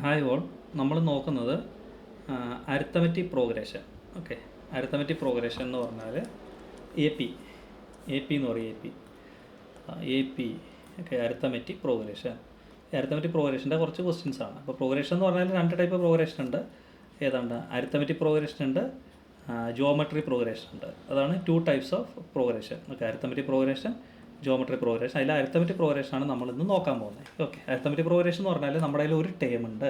Hi all. നമ്മൾ നോക്കുന്നത് arithmetic progression. Okay, arithmetic progression എന്ന് പറഞ്ഞാൽ എ പി എന്ന് പറയും. A P okay, arithmetic progression. Arithmetic പ്രോഗ്രഷൻ്റെ കുറച്ച് ക്വസ്റ്റ്യൻസ് ആണ്. അപ്പോൾ പ്രോഗ്രഷൻ എന്ന് പറഞ്ഞാൽ രണ്ട് ടൈപ്പ് പ്രോഗ്രഷൻ ഉണ്ട്. ഏതാണ്ട് അരിത്തമെറ്റിക് പ്രോഗ്രഷൻ ഉണ്ട്, ജിയോമെട്രി പ്രോഗ്രഷൻ ഉണ്ട്. അതാണ് 2 types of progression. Okay, arithmetic progression, geometry progression. അതിൽ അരിത്തമെറ്റിക് പ്രോഗ്രഷനാണ് നമ്മളിന്ന് നോക്കാൻ പോകുന്നത്. ഓക്കെ, അരിത്തമെറ്റിക് പ്രോഗ്രഷൻ എന്ന് പറഞ്ഞാൽ നമ്മുടെ കയ്യിൽ ഒരു ടേം ഉണ്ട്.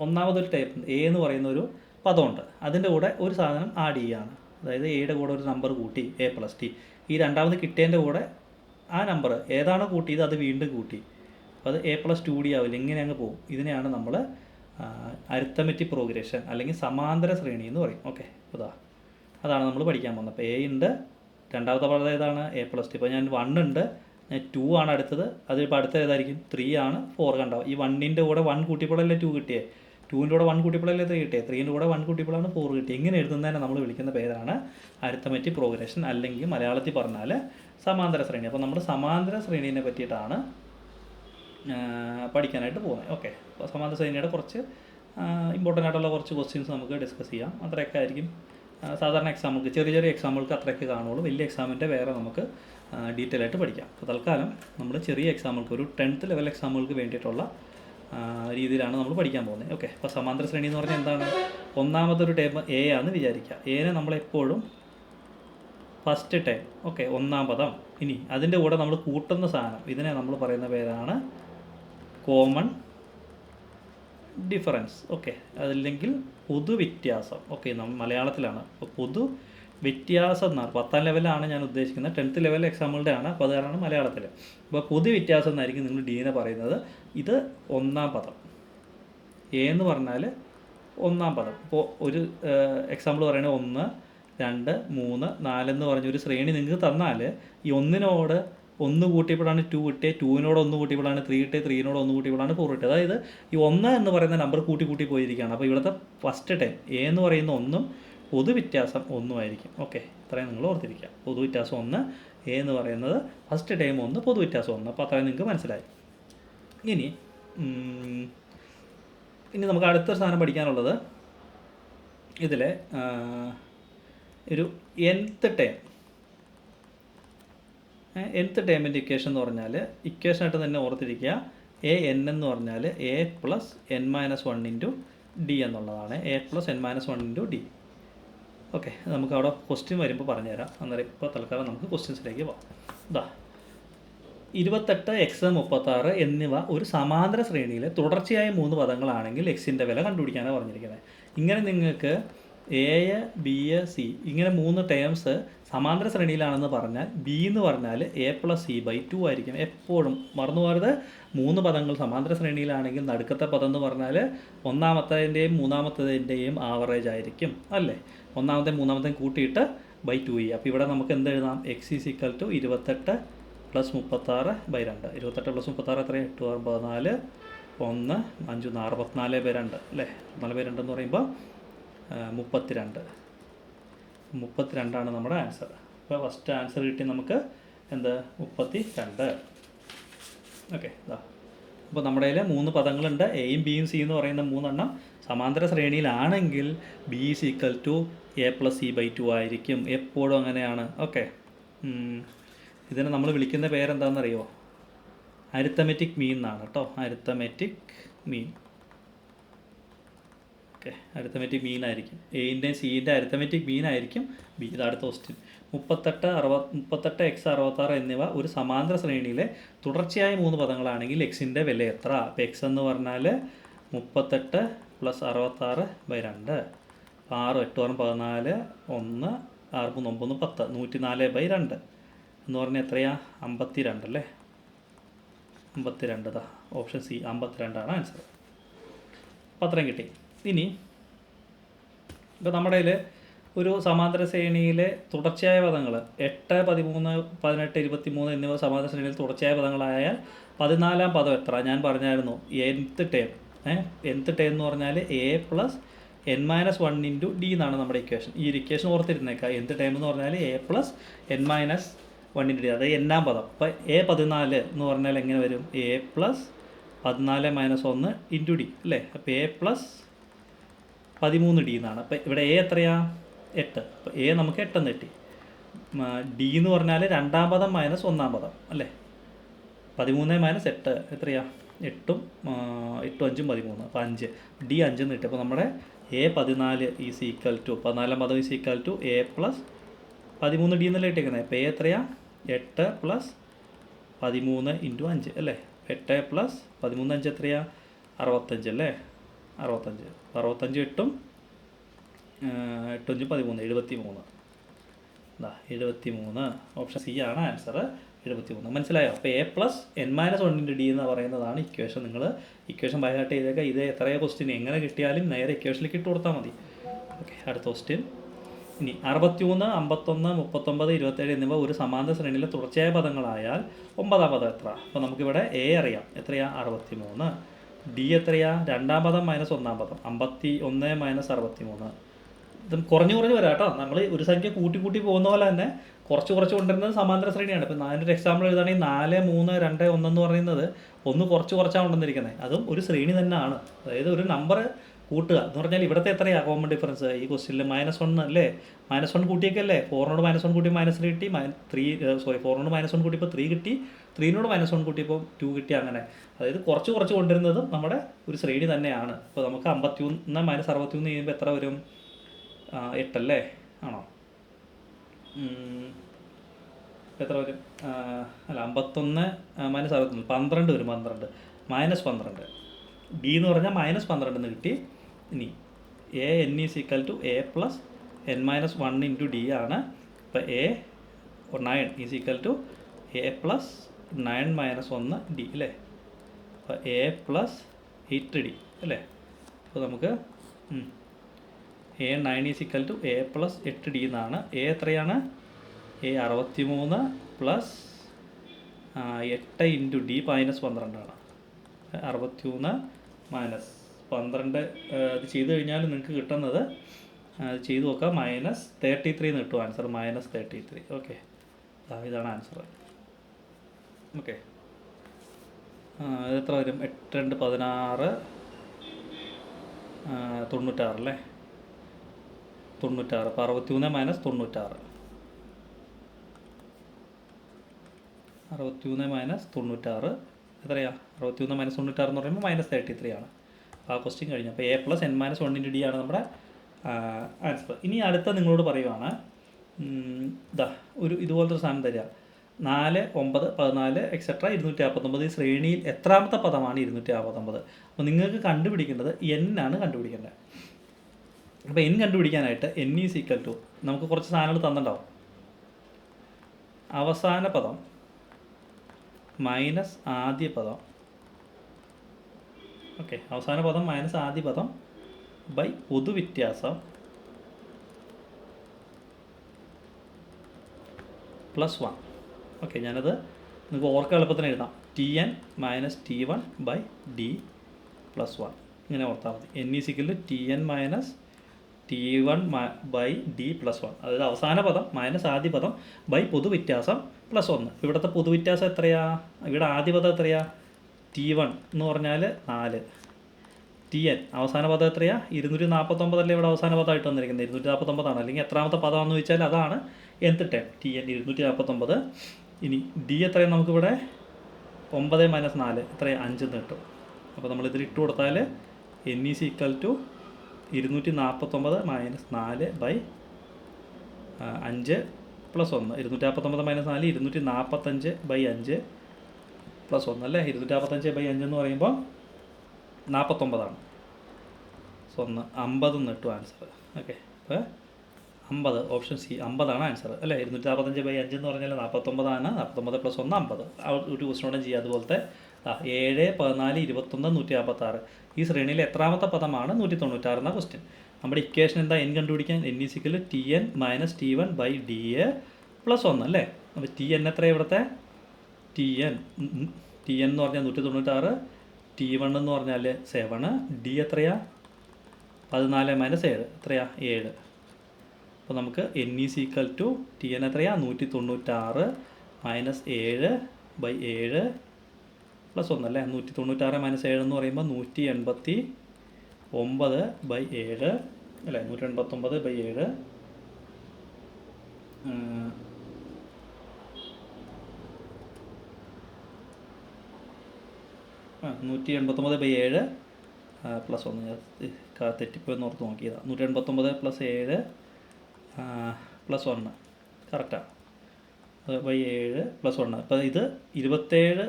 ഒന്നാമതൊരു ടേം എ എന്ന് പറയുന്ന ഒരു പദമുണ്ട്. അതിൻ്റെ കൂടെ ഒരു സാധനം ആഡ് ചെയ്യുകയാണ്. അതായത് എയുടെ കൂടെ ഒരു നമ്പർ കൂട്ടി A+T. ഈ രണ്ടാമത് കിട്ടിയതിൻ്റെ കൂടെ ആ നമ്പർ ഏതാണോ കൂട്ടിയത് അത് വീണ്ടും കൂട്ടി. അപ്പോൾ അത് A+2D ആവില്ല, ഇങ്ങനെ അങ്ങ് പോകും. ഇതിനെയാണ് നമ്മൾ അരിത്തമെറ്റിക് പ്രോഗ്രഷൻ അല്ലെങ്കിൽ സമാന്തര ശ്രേണി എന്ന് പറയും. ഓക്കെ, അതാണ് നമ്മൾ പഠിക്കാൻ പോകുന്നത്. അപ്പോൾ എ ഉണ്ട്, രണ്ടാമത്തെ പദം ഏതാണ് A+T. ഇപ്പോൾ ഞാൻ 1 ഉണ്ട്, ഞാൻ 2 ആണ് അടുത്തത്. അതിപ്പോൾ അടുത്ത ഏതായിരിക്കും 3 ആണ്, 4 കണ്ടോ. ഈ 1ൻ്റെ കൂടെ 1 കൂട്ടിയപ്പോഴല്ലേ 2 കിട്ടിയേ, 2ൻ്റെ കൂടെ 1 കൂട്ടിയപ്പോഴല്ലേ 3 കിട്ടിയത്, 3ൻ്റെ കൂടെ 1 കൂട്ടിയപ്പോഴാണ് 4 കിട്ടിയത്. ഇങ്ങനെ എഴുതുന്നതിനെ നമ്മൾ വിളിക്കുന്ന പേരാണ് അരിത്തമെറ്റിക് പ്രോഗ്രഷൻ, അല്ലെങ്കിൽ മലയാളത്തിൽ പറഞ്ഞാൽ സമാന്തര ശ്രേണി. അപ്പോൾ നമ്മൾ സമാന്തര ശ്രേണീനെ പറ്റിയിട്ടാണ് പഠിക്കാനായിട്ട് പോകുന്നത്. ഓക്കെ, അപ്പോൾ സമാന്തര ശ്രേണിയുടെ കുറച്ച് ഇമ്പോർട്ടൻ്റ് ആയിട്ടുള്ള കുറച്ച് ക്വസ്റ്റ്യൻസ് നമുക്ക് ഡിസ്കസ് ചെയ്യാം. അത്രയൊക്കെ ആയിരിക്കും സാധാരണ എക്സാമുകൾക്ക്, ചെറിയ ചെറിയ അത്രയൊക്കെ കാണുള്ളൂ. വലിയ എക്സാമിൻ്റെ വേറെ നമുക്ക് ഡീറ്റെയിൽ ആയിട്ട് പഠിക്കാം. അപ്പോൾ തൽക്കാലം നമ്മൾ ചെറിയ എക്സാമുകൾക്ക്, ഒരു 10th ലെവൽ എക്സാമുകൾക്ക് വേണ്ടിയിട്ടുള്ള രീതിയിലാണ് നമ്മൾ പഠിക്കാൻ പോകുന്നത്. ഓക്കെ, അപ്പോൾ സമാന്തര ശ്രേണി എന്ന് പറഞ്ഞാൽ എന്താണ്? ഒന്നാമതൊരു ടേം എ ആണെന്ന് വിചാരിക്കുക. എനെ നമ്മളെപ്പോഴും ഫസ്റ്റ് ടേം, ഓക്കെ, ഒന്നാം പദം. ഇനി അതിൻ്റെ കൂടെ നമ്മൾ കൂട്ടുന്ന സാധനം, ഇതിനെ നമ്മൾ പറയുന്ന പേരാണ് കോമൺ ഡിഫറൻസ്. ഓക്കെ, അതല്ലെങ്കിൽ പൊതുവ്യത്യാസം. ഓക്കെ, മലയാളത്തിലാണ്. അപ്പോൾ പൊതു വ്യത്യാസം എന്നാണ്. 10ാം ലെവലാണ് ഞാൻ ഉദ്ദേശിക്കുന്നത്, 10th ലെവൽ എക്സാമുകളുടെ ആണ്. അപ്പോൾ അതാണ് മലയാളത്തിൽ. അപ്പോൾ പൊതുവ്യത്യാസം എന്നായിരിക്കും നിങ്ങൾ ഡീനെ പറയുന്നത്. ഇത് ഒന്നാം പദം. എ എന്ന് പറഞ്ഞാൽ ഒന്നാം പദം. ഇപ്പോൾ ഒരു എക്സാമ്പിൾ പറയുന്നത് 1, 2, 3, 4 എന്ന് പറഞ്ഞൊരു ശ്രേണി നിങ്ങൾക്ക് തന്നാൽ ഈ ഒന്നിനോട് 1 കൂട്ടിയപ്പോഴാണ് 2 കിട്ടിയത്, 2നോട് 1 കൂട്ടിയപ്പോഴാണ് 3 കിട്ടിയത്, 3നോട് 1 കൂട്ടിയപ്പോഴാണ് 4 കിട്ടിയത്. അതായത് ഈ 1 എന്ന് പറയുന്ന നമ്പർ കൂട്ടി പോയിരിക്കുകയാണ്. അപ്പോൾ ഇവിടുത്തെ ഫസ്റ്റ് ടൈം എ എന്ന് പറയുന്ന 1ഉം പൊതുവ്യത്യാസം 1 ആയിരിക്കും. ഓക്കെ, ഇത്രയും നിങ്ങൾ ഓർത്തിരിക്കുക. പൊതുവ്യത്യാസം 1, എ എന്ന് പറയുന്നത് ഫസ്റ്റ് ടൈം 1, പൊതുവ്യത്യാസം 1. അപ്പോൾ അത്രയും നിങ്ങൾക്ക് മനസ്സിലായി. ഇനി നമുക്ക് അടുത്തൊരു സാധനം പഠിക്കാനുള്ളത് ഇതിലെ ഒരു nth ടേമിൻ്റെ ഇക്വേഷൻ എന്ന് പറഞ്ഞാൽ, ഇക്വേഷനായിട്ട് തന്നെ ഓർത്തിരിക്കുക. an എന്ന് പറഞ്ഞാൽ A+n-1 d എന്നുള്ളതാണ്. A+n-1 d. ഓക്കെ, നമുക്ക് അവിടെ ക്വസ്റ്റ്യൻ വരുമ്പോൾ പറഞ്ഞുതരാം. അന്നേരം ഇപ്പോൾ തൽക്കാലം നമുക്ക് ക്വസ്റ്റ്യൻസിലേക്ക് പോകാം. 28, x, 36 എന്നിവ ഒരു സമാന്തര ശ്രേണിയിലെ തുടർച്ചയായ 3 പദങ്ങളാണെങ്കിൽ എക്സിൻ്റെ വില കണ്ടുപിടിക്കാനാണ് പറഞ്ഞിരിക്കുന്നത്. ഇങ്ങനെ നിങ്ങൾക്ക് എ, ബി, സി ഇങ്ങനെ 3 ടേംസ് സമാന്തര ശ്രേണിയിലാണെന്ന് പറഞ്ഞാൽ ബി എന്ന് പറഞ്ഞാൽ A+C/2 ആയിരിക്കും. എപ്പോഴും മറന്നു പോകരുത്. 3 പദങ്ങൾ സമാന്തര ശ്രേണിയിലാണെങ്കിൽ നടുക്കത്തെ പദം എന്ന് പറഞ്ഞാൽ ഒന്നാമത്തേതിൻ്റെയും മൂന്നാമത്തേതിൻ്റെയും ആവറേജ് ആയിരിക്കും, അല്ലേ? ഒന്നാമത്തെയും മൂന്നാമത്തെയും കൂട്ടിയിട്ട് /2e. അപ്പോൾ ഇവിടെ നമുക്ക് എന്ത് എഴുതാം? x = 28 + 36/2. 28 + 36 എത്രയാണ്? 8, 6, 14, 1, 5, 64/2, അല്ലേ? 64/2 എന്ന് പറയുമ്പോൾ 32 നമ്മുടെ ആൻസർ. അപ്പോൾ ഫസ്റ്റ് ആൻസർ കിട്ടി നമുക്ക് എന്ത്? 32. ഓക്കെ, അപ്പോൾ നമ്മുടെ കയ്യിൽ 3 പദങ്ങളുണ്ട്. എയും ബിയും സി എന്ന് പറയുന്ന 3 എണ്ണം സമാന്തര ശ്രേണിയിലാണെങ്കിൽ ബി = A+C/2 ആയിരിക്കും. എപ്പോഴും അങ്ങനെയാണ്. ഓക്കെ, ഇതിനെ നമ്മൾ വിളിക്കുന്ന പേരെന്താണെന്നറിയോ? അരിത്തമെറ്റിക് മീൻ എന്നാണ് കേട്ടോ. Arithmetic mean. Okay, arithmetic mean ആയിരിക്കും. എൻ്റെയും സിൻ്റെ അരിത്തമെറ്റിക് മീൻ ആയിരിക്കും ബി. ഇത് അടുത്ത ക്വസ്റ്റ്യൻ. 38, x, 66 എന്നിവ ഒരു സമാന്തര ശ്രേണിയിലെ തുടർച്ചയായ 3 പദങ്ങളാണെങ്കിൽ എക്സിൻ്റെ വില എത്ര? അപ്പോൾ എക്സ് എന്ന് പറഞ്ഞാൽ 38 + 66/2. 6, 8, 6, 14, 1, 6, 3, 9, 10, 104/2 എന്ന് പറഞ്ഞാൽ എത്രയാ? 52 അല്ലേ? 52. ഓപ്ഷൻ സി 52 ആണ് ആൻസർ. അപ്പോൾ അത്രയും കിട്ടി. ഇനി ഇപ്പോൾ നമ്മുടെ കയ്യിൽ ഒരു സമാന്തര ശ്രേണിയിലെ തുടർച്ചയായ പദങ്ങൾ 8, 13, 18, 23 എന്നിവ സമാന്തര ശ്രേണിയിൽ തുടർച്ചയായ പദങ്ങളായാൽ 14ാം പദം എത്ര? ഞാൻ പറഞ്ഞായിരുന്നു nth ടേം. nth ടേം എന്ന് പറഞ്ഞാൽ A+n-1 d എന്നാണ് നമ്മുടെ ഇക്വേഷൻ. ഈ ഒരു ഇക്വേഷൻ ഓർത്തിരുന്നേക്കാം. nth ടേം എന്ന് പറഞ്ഞാൽ A+n-1 d, അതായത് 8ാം പദം. അപ്പോൾ A14 എന്ന് പറഞ്ഞാൽ എങ്ങനെ വരും? A+n-1 14 മൈനസ് 1 ഇൻറ്റു ഡി അല്ലേ. അപ്പോൾ എ പ്ലസ് 13 ഡി എന്നാണ്. അപ്പോൾ ഇവിടെ എ എത്രയാ? 8. അപ്പോൾ എ നമുക്ക് 8 എന്ന് കിട്ടി. ഡി എന്ന് പറഞ്ഞാൽ രണ്ടാം പദം മൈനസ് ഒന്നാം പദം അല്ലേ. 13 മൈനസ് 8 എത്രയാ? 8ഉം 8ഉം 5ഉം 13. അപ്പോൾ 5. ഡി 5 എന്ന് കിട്ടി. അപ്പോൾ നമ്മുടെ എ 14 ഈസ് ഈക്വൽ ടു 14 പദം is equal to a plus 13 d എന്നല്ലേ കിട്ടിയിരിക്കുന്നത്. അപ്പോൾ എ എത്രയാ? 8 പ്ലസ് 13 ഇൻറ്റു 5 അല്ലേ. 8 പ്ലസ് 13 5 എത്രയാ? 65 അല്ലേ. 65. 65 8ഉം 8 5 13 73. എന്താ 73. ഓപ്ഷൻ സി ആണ് ആൻസർ. 73. മനസ്സിലായോ? അപ്പോൾ a plus n minus 1 D എന്ന് പറയുന്നതാണ് ഇക്വേഷൻ. നിങ്ങൾ ഇക്വേഷൻ ബൈ ഹാർട്ട് ചെയ്തേക്കുക. ഇത് എത്രയോ ക്വസ്റ്റ്യൻ എങ്ങനെ കിട്ടിയാലും നേരെ ഇക്വേഷനിലേക്ക് ഇട്ട് കൊടുത്താൽ മതി. ഓക്കെ, അടുത്ത ക്വസ്റ്റ്യൻ. ഇനി 63, 51, 39, 27 എന്നിവ ഒരു സമാന്തര ശ്രേണിയിലെ തുടർച്ചയായ പദങ്ങളായാൽ 9ാം പദം എത്ര? അപ്പോൾ നമുക്കിവിടെ എ അറിയാം. എത്രയാ? 63. ഡി എത്രയാ? രണ്ടാം പദം മൈനസ് ഒന്നാം പദം 51 മൈനസ് 63. ഇത് കുറഞ്ഞു വരാം കേട്ടോ. നമ്മൾ ഒരു സംഖ്യ കൂട്ടി പോകുന്ന പോലെ തന്നെ കുറച്ച് കൊണ്ടുവരുന്നത് സമാന്തര ശ്രേണിയാണ്. ഇപ്പോൾ ഞാനൊരു എക്സാമ്പിൾ എഴുതുകയാണെങ്കിൽ 4, 3, 2, 1 എന്ന് പറയുന്നത് ഒന്ന് കുറച്ചാണ് കൊണ്ടുവന്നിരിക്കുന്നത്. അതും ഒരു ശ്രേണി തന്നെയാണ്. അതായത് ഒരു നമ്പർ കൂട്ടുക എന്ന് പറഞ്ഞാൽ ഇവിടുത്തെ എത്രയാണ് കോമൺ ഡിഫറൻസ് ഈ ക്വസ്റ്റ്യനിൽ? -1 അല്ലേ. -1 കൂട്ടിയൊക്കെയല്ലേ. 4നോട് -1 കൂട്ടി -3 കിട്ടി. 4നോട് -1 കൂട്ടിയപ്പോൾ 3 കിട്ടി. 3നോട് -1 കൂട്ടിയപ്പോൾ 2 കിട്ടി. അങ്ങനെ അതായത് കുറച്ച് കൊണ്ടുവരുന്നതും നമ്മുടെ ഒരു ശ്രേണി തന്നെയാണ്. ഇപ്പോൾ നമുക്ക് 51 മൈനസ് 61 ചെയ്യുമ്പോൾ എത്ര വരും? 8 അല്ലേ. ആണോ? എത്ര വരും? അല്ല, 51 മൈനസ് 61 12 വരും. 12 മൈനസ് 12. ഡി എന്ന് പറഞ്ഞാൽ -12 എന്ന് കിട്ടി. ഇനി a n is equal to a plus n minus 1 into d ആണ്. ഇപ്പോൾ a 9 is equal to a plus 9 minus 1 d അല്ലേ. അപ്പോൾ എ പ്ലസ് 8 ഡി അല്ലേ. അപ്പോൾ നമുക്ക് a 9 is equal to a plus 8 d എന്നാണ്. എ എത്രയാണ്? എ 63 പ്ലസ് 8 ഇൻറ്റു ഡി -12 ആണ്. 63 മൈനസ് 12 ഇത് ചെയ്ത് കഴിഞ്ഞാൽ നിങ്ങൾക്ക് കിട്ടുന്നത് ചെയ്ത് നോക്കാം -33 എന്ന് കിട്ടും ആൻസർ. -33. ഓക്കെ, ഇതാണ് ആൻസർ. ഓക്കെ, എത്ര വരും? 8 2 16 96 അല്ലേ. 96. അപ്പോൾ 63 മൈനസ് 96. 63 മൈനസ് 96 എത്രയാ? 63 മൈനസ് 96 എന്ന് പറയുമ്പോൾ -33 ആണ്. ആ ക്വസ്റ്റ്യൻ കഴിഞ്ഞു. അപ്പോൾ a plus n minus 1 into d ആണ് നമ്മുടെ ആൻസർ. ഇനി അടുത്ത നിങ്ങളോട് പറയുവാണ്, ഇതുപോലത്തെ ഒരു സാധനം തരിക. 4, 9, 14 എക്സെട്ര 259 ഈ ശ്രേണിയിൽ എത്രാമത്തെ പദമാണ് 259? അപ്പോൾ നിങ്ങൾക്ക് കണ്ടുപിടിക്കേണ്ടത് n ആണ് കണ്ടുപിടിക്കേണ്ടത്. അപ്പോൾ n കണ്ടുപിടിക്കാനായിട്ട് n ഈസ് ഈക്വൽ ടു നമുക്ക് കുറച്ച് സാധനങ്ങൾ തന്നിട്ടുണ്ടാവും. അവസാന പദം മൈനസ് ആദ്യ പദം. ഓക്കെ, അവസാന പദം മൈനസ് ആദ്യ പദം ബൈ പൊതുവ്യത്യാസം +1. ഓക്കെ, ഞാനത് നിങ്ങൾക്ക് ഓർക്കാൻ എളുപ്പത്തിന് എഴുതാം. Tn minus T1 by D +1 ഇങ്ങനെ ഓർത്താൽ മതി. n is equal to Tn minus T1 by D +1. അതായത് അവസാന പദം മൈനസ് ആദ്യ പദം ബൈ പൊതുവ്യത്യാസം +1. ഇവിടുത്തെ പൊതുവ്യത്യാസം എത്രയാ? ഇവിടെ ആദ്യ പദം എത്രയാ? T1 എന്ന് പറഞ്ഞാൽ 4. Tn അവസാന പദം എത്രയാ? 249 അല്ലേ ഇവിടെ അവസാന പദമായിട്ട് വന്നിരിക്കുന്നത്. 249 ആണ്. അല്ലെങ്കിൽ എത്രാമത്തെ പദമാണെന്ന് ചോദിച്ചാൽ അതാണ് nth ടൈം. Tn 249. ഇനി D എത്രയാണ്? നമുക്കിവിടെ 9 മൈനസ് 4 എത്രയാണ്? 5 എന്ന് കിട്ടും. അപ്പോൾ നമ്മളിതിൽ ഇട്ട് കൊടുത്താൽ n is equal to 249 minus 4 by 5 +1. 249 minus 4 245 by 5 +1 അല്ലേ. 245 ബൈ 5 എന്ന് പറയുമ്പോൾ 49 ആണ്. 1 50 എന്ന് കിട്ടും ആൻസർ. ഓക്കെ, അപ്പോൾ 50 ഓപ്ഷൻ സി 50 ആണ് ആൻസർ അല്ലേ. 245 ബൈ 5 എന്ന് പറഞ്ഞാൽ 49 ആണ്. 49 + 1 50. ഒരു ക്വസ്റ്റ്യനോടെ ചെയ്യുക. അതുപോലത്തെ 7, 14, 21, 156 ഈ ശ്രേണിയിലെ എത്രാമത്തെ പദമാണ് 196 എന്ന ക്വസ്റ്റ്യൻ. നമ്മുടെ ഇക്വേഷൻ എന്താ? n കണ്ടുപിടിക്കാൻ n is equal to Tn minus T1 by D +1 അല്ലേ. അപ്പോൾ Tn എത്രയാണ് ഇവിടുത്തെ? Tn എന്ന് പറഞ്ഞാൽ 196, T1 എന്ന് പറഞ്ഞാൽ 7, D എത്രയാ? 14 മൈനസ് 7 എത്രയാ? 7. അപ്പോൾ നമുക്ക് n is equal to Tn എത്രയാ? 196 മൈനസ് 7 ബൈ 7 പ്ലസ് 1 അല്ലേ. 196 - 7 എന്ന് പറയുമ്പോൾ 189/7 അല്ലേ. 189/7 189/7 പ്ലസ് 1 തെറ്റിപ്പോയെന്ന് ഓർത്ത് നോക്കിയതാണ്. 189 + 7 പ്ലസ് 1 കറക്റ്റാണ്. /7 + 1. അപ്പോൾ ഇത് 27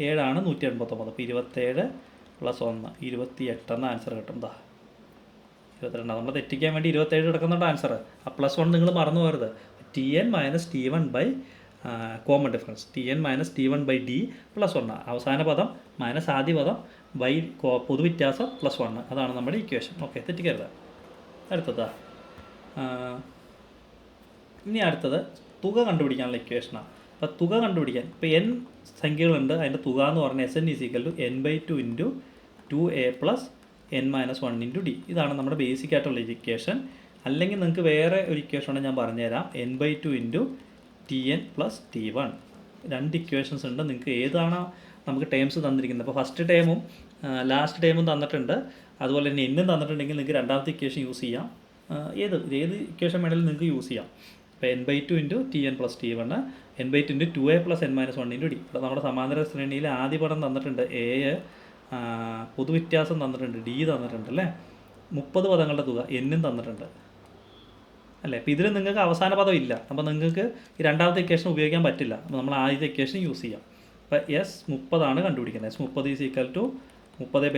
7 189. അപ്പോൾ 27 + 1 28 എന്ന ആൻസർ കിട്ടും. 22. നമ്മൾ തെറ്റിക്കാൻ വേണ്ടി 27 കിടക്കുന്നുണ്ട് ആൻസർ. ആ +1 നിങ്ങൾ മറന്നു പോകരുത്. Tn - T1 common difference Tn - T1/d + 1. അവസാന പദം മൈനസ് ആദ്യ പദം ബൈ പൊതുവ്യത്യാസം +1. അതാണ് നമ്മുടെ ഇക്വേഷൻ. ഓക്കെ, തെറ്റിക്കരുത്. അടുത്തതാ ഇനി അടുത്തത് തുക കണ്ടുപിടിക്കാനുള്ള ഇക്വേഷനാണ്. അപ്പോൾ തുക കണ്ടുപിടിക്കാൻ ഇപ്പോൾ n സംഖ്യകളുണ്ട്. അതിൻ്റെ തുക എന്ന് പറഞ്ഞാൽ Sn = n/2 × 2a + n - 1 × d. ഇതാണ് നമ്മുടെ ബേസിക് ആയിട്ടുള്ള ഇക്വേഷൻ. അല്ലെങ്കിൽ നിങ്ങൾക്ക് വേറെ ഒരു ഇക്വേഷൻ ഉണ്ട്, ഞാൻ പറഞ്ഞുതരാം. n/2 × Tn + T1. 2 ഇക്വേഷൻസ് ഉണ്ട്. നിങ്ങൾക്ക് ഏതാണ് നമുക്ക് ടേംസ് തന്നിരിക്കുന്നത്. അപ്പോൾ ഫസ്റ്റ് ടേമും ലാസ്റ്റ് ടേമും തന്നിട്ടുണ്ട്. അതുപോലെ തന്നെ എന്നും തന്നിട്ടുണ്ടെങ്കിൽ നിങ്ങൾക്ക് രണ്ടാമത്തെ ഇക്വേഷൻ യൂസ് ചെയ്യാം. ഏത് ഇക്വേഷൻ വേണമെങ്കിലും നിങ്ങൾക്ക് യൂസ് ചെയ്യാം. അപ്പോൾ n/2 × Tn + T1, n/2 × 2a + n - 1 × d. ഇപ്പോൾ നമ്മുടെ സമാന്തര ശ്രേണിയിൽ ആദ്യ പദം തന്നിട്ടുണ്ട്, a, പൊതുവ്യത്യാസം തന്നിട്ടുണ്ട്, d തന്നിട്ടുണ്ട് അല്ലേ. 30 പദങ്ങളുടെ തുക എന്നും തന്നിട്ടുണ്ട് അല്ലേ. അപ്പോൾ ഇതിൽ നിങ്ങൾക്ക് അവസാന പദം ഇല്ല. അപ്പോൾ നിങ്ങൾക്ക് ഈ രണ്ടാമത്തെ ഇക്വേഷൻ ഉപയോഗിക്കാൻ പറ്റില്ല. അപ്പോൾ നമ്മൾ ആദ്യത്തെ ഇക്വേഷൻ യൂസ് ചെയ്യാം. അപ്പോൾ S30 കണ്ടുപിടിക്കുന്നത്. S30 = 30/2 ×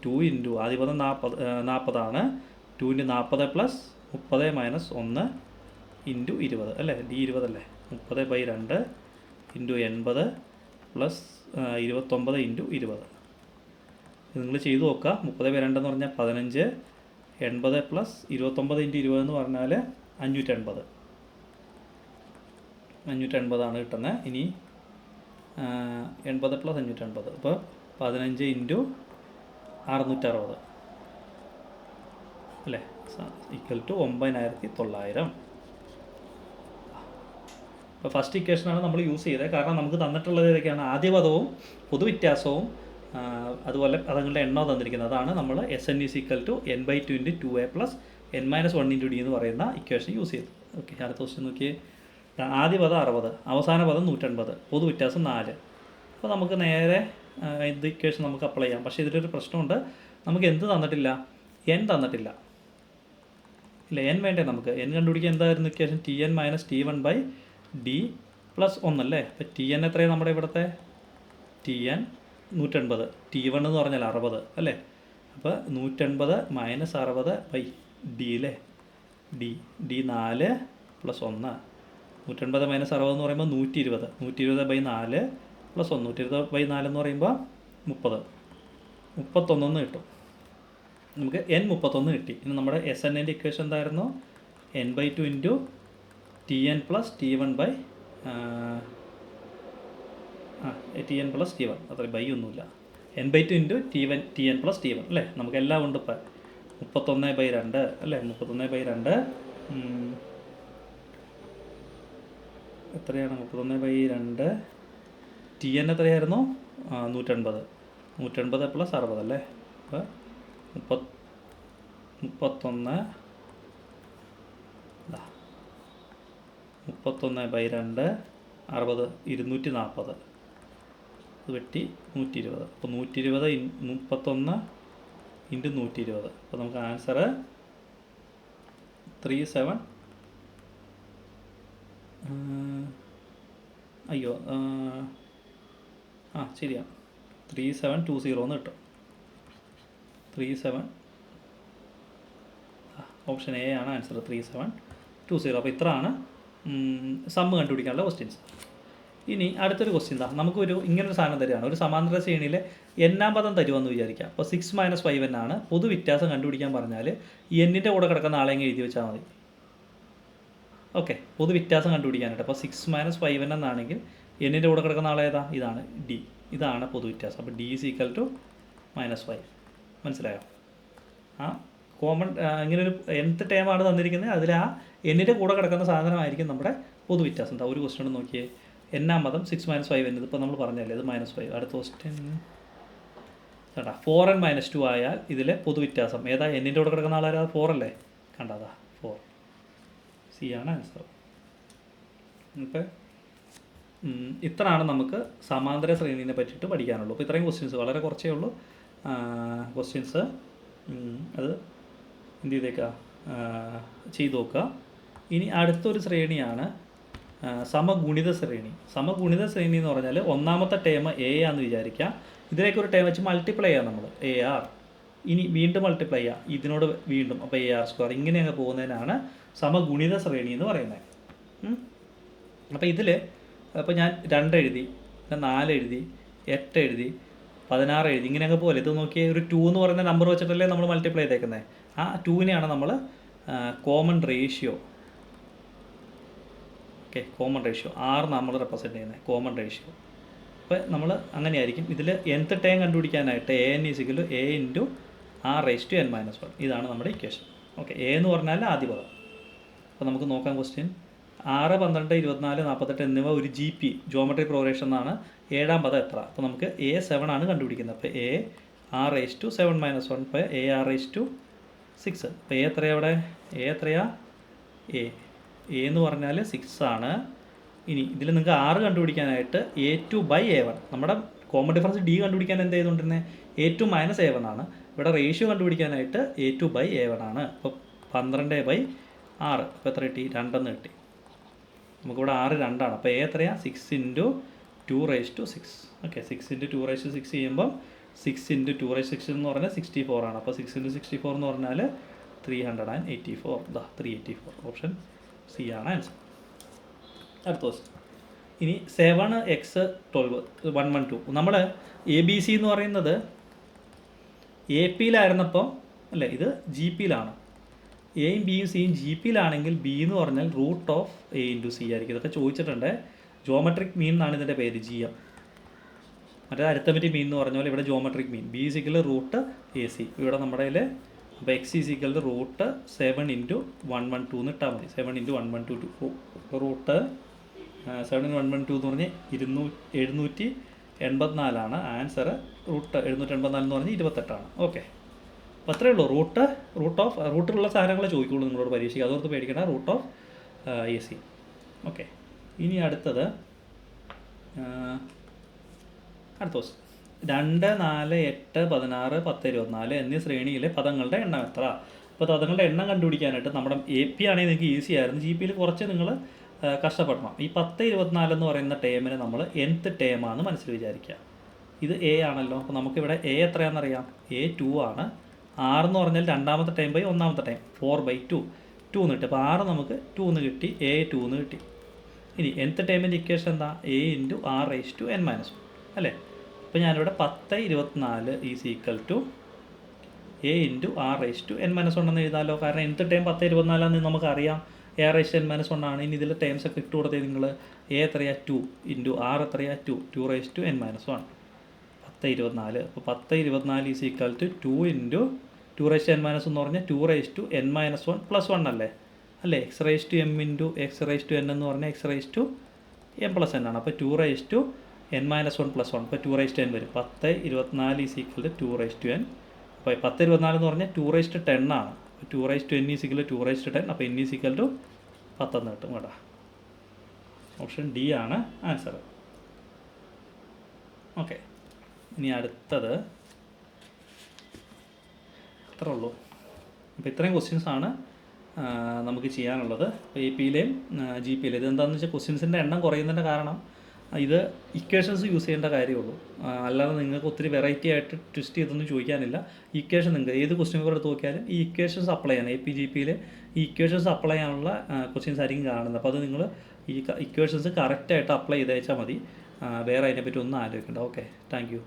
2 × ആദ്യ പദം 40 2 × 40 + 30 - 1 × 20 അല്ലേ. D20 അല്ലേ. 30/2 × 80 + 29 × 20. ഇത് നിങ്ങൾ ചെയ്ത് നോക്കുക. 30/2 എന്ന് പറഞ്ഞാൽ 15, 80 + 29 × 20 എന്ന് പറഞ്ഞാൽ 580. 580 കിട്ടുന്നത്. ഇനി 80 + 580 അപ്പോൾ 15 × 660 അല്ലേ. = 9900. അപ്പോൾ ഫസ്റ്റ് ഇക്വേഷനാണ് നമ്മൾ യൂസ് ചെയ്തത്. കാരണം നമുക്ക് തന്നിട്ടുള്ളത് ഏതൊക്കെയാണ്? ആദ്യ പദവും പൊതുവ്യത്യാസവും അതുപോലെ പദങ്ങളുടെ എണ്ണവും തന്നിരിക്കുന്നത്. അതാണ് നമ്മൾ Sn = n/2 × 2a + n - 1 × d എന്ന് പറയുന്ന ഇക്വേഷൻ യൂസ് ചെയ്തു. ഓക്കെ, അടുത്ത ക്വസ്റ്റ്യൻ നോക്കിയേ. ആദ്യ പദം 60, അവസാന പദം 180, പൊതുവ്യത്യാസം 4. അപ്പോൾ നമുക്ക് നേരെ ഇത് ഇക്വേഷൻ നമുക്ക് അപ്ലൈ ചെയ്യാം. പക്ഷേ ഇതിലൊരു പ്രശ്നമുണ്ട്. നമുക്ക് എന്ത് തന്നിട്ടില്ല? n തന്നിട്ടില്ല ഇല്ല. n വേണ്ടേ നമുക്ക്? n കണ്ടുപിടിക്കാൻ എന്തായിരുന്നു ഇക്വേഷൻ? Tn - T1/d + 1 അല്ലേ. അപ്പോൾ Tn എത്രയാണ് നമ്മുടെ ഇവിടുത്തെ? Tn 180, T1 എന്ന് പറഞ്ഞാൽ 60 അല്ലേ. അപ്പോൾ 180 - 60/d അല്ലേ. d 4 + 1. 180 - 60 എന്ന് പറയുമ്പോൾ 120. 120/4 + 1. 120/4 എന്ന് പറയുമ്പോൾ 30. 31 കിട്ടും. നമുക്ക് n31 കിട്ടി. ഇനി നമ്മുടെ Sn-ൻ്റെ ഇക്വേഷൻ എന്തായിരുന്നു? n/2 × Tn + T1 Tn + T1. അത്ര ബൈ ഒന്നുമില്ല. n/2 × Tn + T1 അല്ലേ. നമുക്കെല്ലാം ഉണ്ട്. ഇപ്പം 31/2 അല്ലേ. 31/2 എത്രയാണ്? 31/2 Tn എത്രയായിരുന്നു? 180. 180 + 60 അല്ലേ. അപ്പോൾ 31/2 60 240. അത് വെട്ടി 120. അപ്പോൾ 120 31 × 120. അപ്പോൾ നമുക്ക് ആൻസർ 37 അയ്യോ ശരിയാണ് 3720 എന്ന് കിട്ടും. 37 ഓപ്ഷൻ എ ആണ് ആൻസർ. 3720. അപ്പോൾ ഇത്രയാണ് സമ്മ് കണ്ടുപിടിക്കാനുള്ള ക്വസ്റ്റ്യൻസ്. ഇനി അടുത്തൊരു ക്വസ്റ്റ്യൻ എന്താ? നമുക്കൊരു ഇങ്ങനൊരു സാധനം തരികയാണ്. ഒരു സമാന്തര ശ്രേണിയിലെ n-ാം പദം തരുമെന്ന് വിചാരിക്കാം. അപ്പോൾ 6 - 5n ആണ്. പൊതുവ്യത്യാസം കണ്ടുപിടിക്കാൻ പറഞ്ഞാൽ n-ൻ്റെ കൂടെ കിടക്കുന്ന ആളെ എഴുതി വെച്ചാൽ മതി. ഓക്കെ, പൊതുവ്യത്യാസം കണ്ടുപിടിക്കാനായിട്ട്. അപ്പോൾ 6 - 5n എന്നാണെങ്കിൽ n-ൻ്റെ കൂടെ കിടക്കുന്ന ആളേതാ? ഇതാണ് d. ഇതാണ് പൊതുവ്യത്യാസം. അപ്പോൾ d = -5. മനസ്സിലായോ? കോമൺ ഇങ്ങനൊരു nth ടേമാണ് തന്നിരിക്കുന്നത്. അതിൽ n-ൻ്റെ കൂടെ കിടക്കുന്ന സാധനമായിരിക്കും നമ്മുടെ പൊതുവ്യത്യാസം. എന്താ ഒരു ക്വസ്റ്റ്യൻ നോക്കിയേ. എന്നാമതം 6 - 5 ഇതിപ്പോൾ നമ്മൾ പറഞ്ഞല്ലേ ഇത് -5. അടുത്ത ക്വസ്റ്റ്യൻ കേട്ടാ 4n - 2 ആയാൽ ഇതിലെ പൊതുവ്യത്യാസം ഏതാ എന്നിൻ്റെ കൂടെ കിടക്കുന്ന ആളാരാ 4 അല്ലേ കണ്ടതാ 4 സി ആണ് ആൻസർ. ഇപ്പം ഇത്രയാണ് നമുക്ക് സമാന്തര ശ്രേണീനെ പറ്റിയിട്ട് പഠിക്കാനുള്ളൂ. അപ്പോൾ ഇത്രയും ക്വസ്റ്റ്യൻസ് വളരെ കുറച്ചേ ഉള്ളൂ ക്വസ്റ്റ്യൻസ്. അത് എന്ത് ചെയ്തേക്കുക ചെയ്ത് നോക്കുക. ഇനി അടുത്തൊരു ശ്രേണിയാണ് സമഗുണിത ശ്രേണി. സമഗുണിത ശ്രേണി എന്ന് പറഞ്ഞാൽ ഒന്നാമത്തെ ടേം എ ആണെന്ന് വിചാരിക്കുക. ഇതിലേക്ക് ഒരു ടേം വെച്ച് മൾട്ടിപ്ലൈ ചെയ്യാം നമ്മൾ AR. ഇനി വീണ്ടും മൾട്ടിപ്ലൈ ചെയ്യാം ഇതിനോട് വീണ്ടും. അപ്പോൾ AR². ഇങ്ങനെ അങ്ങ് പോകുന്നതിനാണ് സമഗുണിത ശ്രേണി എന്ന് പറയുന്നത്. അപ്പോൾ ഇതിൽ അപ്പോൾ ഞാൻ 2 എഴുതി, 4 എഴുതി, 8 എഴുതി, 16 എഴുതി, ഇങ്ങനെ അങ്ങ് പോലെ. ഇത് നോക്കിയേ ഒരു 2 എന്ന് പറയുന്ന നമ്പർ വെച്ചിട്ടല്ലേ നമ്മൾ മൾട്ടിപ്ലൈ ചെയ്തേക്കുന്നത്. ആ 2-നെയാണ് നമ്മൾ കോമൺ റേഷ്യോ കോമൺ റേഷ്യോ 6 നമ്മൾ റെപ്രസെൻറ്റ് ചെയ്യുന്നത് കോമൺ റേഷ്യോ. അപ്പോൾ നമ്മൾ അങ്ങനെയായിരിക്കും ഇതിൽ nth ടേം കണ്ടുപിടിക്കാനായിട്ട് AN = A × R⁻n-1 ഇതാണ് നമ്മുടെ ഇക്വേഷൻ. ഓക്കെ, A എന്ന് പറഞ്ഞാൽ ആദ്യ പദം. അപ്പോൾ നമുക്ക് നോക്കാം ക്വസ്റ്റ്യൻ. 6, 12, 24, 48 എന്നിവ ഒരു GP ജോമെട്രിക് പ്രോഗ്രഷൻ എന്നാണ്. 7ാം പദം എത്ര? അപ്പോൾ നമുക്ക് A7 ആണ് കണ്ടുപിടിക്കുന്നത്. അപ്പോൾ A R⁻7 - 1 ഇപ്പോൾ AR⁻6. അപ്പോൾ A എത്രയാണ് അവിടെ? A എത്രയാ? A എന്ന് പറഞ്ഞാൽ 6 ആണ്. ഇനി ഇതിൽ നിങ്ങൾക്ക് R കണ്ടുപിടിക്കാനായിട്ട് A2/A1. നമ്മുടെ കോമൺ ഡിഫറൻസ് D കണ്ടുപിടിക്കാൻ എന്ത് ചെയ്തുകൊണ്ടിരുന്നത്? A2 - A1 ആണ്. ഇവിടെ റേഷ്യോ കണ്ടുപിടിക്കാനായിട്ട് A2/A1 ആണ്. അപ്പോൾ 12/6. അപ്പോൾ എത്ര കിട്ടി? 2 കിട്ടി. നമുക്കിവിടെ 6 2 ആണ്. അപ്പോൾ A എത്രയാണ്? 6 × 2⁻6. ഓക്കെ, 6 × 2⁻6 ചെയ്യുമ്പം 6 × 2⁻6 എന്ന് പറഞ്ഞാൽ 64 ആണ്. അപ്പോൾ 6 × 64 എന്ന് പറഞ്ഞാൽ 384. 384. ഓപ്ഷൻ സി ആണ് ആൻസർ. അടുത്ത ക്വസ്റ്റ്യൻ. ഇനി 7x 12 112. നമ്മൾ ABC എന്ന് പറയുന്നത് AP-യിലായിരുന്നപ്പോൾ അല്ലേ, ഇത് GP-യിലാണ്. എയും ബിയും സിയും GP-യിലാണെങ്കിൽ B എന്ന് പറഞ്ഞാൽ √A × C ആയിരിക്കും. ഇതൊക്കെ ചോദിച്ചിട്ടുണ്ട്. ജോമെട്രിക് മീൻ എന്നാണ് ഇതിൻ്റെ പേര്, GM. മറ്റേ അരിത്തമെറ്റിക് മീൻ എന്ന് പറഞ്ഞ പോലെ ഇവിടെ ജോമെട്രിക് മീൻ. B = √AC. ഇവിടെ നമ്മുടെ കയ്യിൽ അപ്പോൾ X = √7 × 112 എന്ന് ഇട്ടാൽ മതി. 7 × 112 √7 × 112 എന്ന് പറഞ്ഞാൽ 784 ആൻസർ. √784 എന്ന് പറഞ്ഞാൽ 28 ഓക്കെ, അപ്പോൾ അത്രയേ ഉള്ളൂ. റൂട്ടിലുള്ള സാധനങ്ങൾ ചോദിക്കുള്ളൂ നിങ്ങളോട് പരീക്ഷയ്ക്ക്, അതോർത്ത് പേടിക്കേണ്ട. √AC. ഓക്കെ, ഇനി അടുത്തത് അടുത്ത ക്വസ്റ്റ്യൻ. 2, 4, 8, 16, 10, 24 എന്നീ ശ്രേണിയിലെ പദങ്ങളുടെ എണ്ണം എത്ര? അപ്പോൾ പദങ്ങളുടെ എണ്ണം കണ്ടുപിടിക്കാനായിട്ട് നമ്മുടെ AP ആണെങ്കിൽ നിങ്ങൾക്ക് ഈസി ആയിരുന്നു. GP-യിൽ കുറച്ച് നിങ്ങൾ കഷ്ടപ്പെടണം. ഈ 10, 24 എന്ന് പറയുന്ന ടേമിന് നമ്മൾ nth ടേമാണെന്ന് മനസ്സിൽ വിചാരിക്കുക. ഇത് A ആണല്ലോ. അപ്പോൾ നമുക്കിവിടെ A എത്രയാണെന്നറിയാം? A2 ആണ്. 6 എന്ന് പറഞ്ഞാൽ രണ്ടാമത്തെ ടൈം ബൈ ഒന്നാമത്തെ ടൈം 4/2 2 എന്ന് കിട്ടി. അപ്പോൾ 6 നമുക്ക് 2 എന്ന് കിട്ടി, A2 എന്ന് കിട്ടി. ഇനി nth ടൈമിൻ്റെ ഇക്വേഷൻ എന്താ? A × R⁻n-1 അല്ലേ. അപ്പോൾ ഞാനിവിടെ 10, 24 = A × R⁻n-1 എന്ന് എഴുതാമല്ലോ. കാരണം nth ടൈം 10, 24 ആണെന്ന് നമുക്കറിയാം. AR⁻n-1 ആണ്. ഇനി ഇതിൽ ടൈംസ് ഒക്കെ ഇട്ട് കൊടുത്തേ നിങ്ങൾ. A എത്രയാ? 2 × R എത്രയാ? 2 2⁻n-1 10, 24. അപ്പോൾ 10, 24 = 2 × 2⁻n- എന്ന് പറഞ്ഞാൽ 2⁻n-1 + 1 അല്ലേ. X⁻m × X⁻n എന്ന് പറഞ്ഞാൽ X⁻m + n ആണ്. അപ്പോൾ 2⁻n-1 + 1 അപ്പോൾ 2⁻n വരും. 10, 24 = 2⁻n. അപ്പോൾ 10, 24 എന്ന് പറഞ്ഞാൽ 2⁻10 ആണ്. 2⁻n = 2⁻10. അപ്പോൾ n = 10 എന്ന് കിട്ടും കേട്ടോ. ഓപ്ഷൻ D ആണ് ആൻസർ. ഓക്കെ, ഇനി അടുത്തത് അത്രേ ഉള്ളൂ. അപ്പോൾ ഇത്രയും ക്വസ്റ്റ്യൻസാണ് നമുക്ക് ചെയ്യാനുള്ളത്. AP-യിലെയും GP-യിലെയും. ഇതെന്താണെന്ന് വെച്ചാൽ ക്വസ്റ്റ്യൻസിൻ്റെ എണ്ണം കുറയുന്നതിൻ്റെ കാരണം ഇത് ഇക്വേഷൻസ് യൂസ് ചെയ്യേണ്ട കാര്യമുള്ളൂ. അല്ലാതെ നിങ്ങൾക്ക് ഒത്തിരി വെറൈറ്റി ആയിട്ട് ട്വിസ്റ്റ് ചെയ്തൊന്നും ചോദിക്കാനില്ല. ഇക്വേഷൻ നിങ്ങൾക്ക് ഏത് ക്വസ്റ്റ്യൻ പേപ്പർ എടുത്ത് നോക്കിയാലും ഈ ഇക്വേഷൻസ് അപ്ലൈ ചെയ്യണം. AP GP-യിൽ ഈ ഇക്വേഷൻസ് അപ്ലൈ ചെയ്യാനുള്ള ക്വസ്റ്റ്യൻസ് ആയിരിക്കും കാണുന്നത്. അപ്പോൾ അത് നിങ്ങൾ ഈ ഇക്വേഷൻസ് കറക്റ്റായിട്ട് അപ്ലൈ ചെയ്തേച്ചാൽ മതി. വേറെ അതിനെപ്പറ്റി ഒന്നും ആലോചിക്കേണ്ട. Okay, thank you.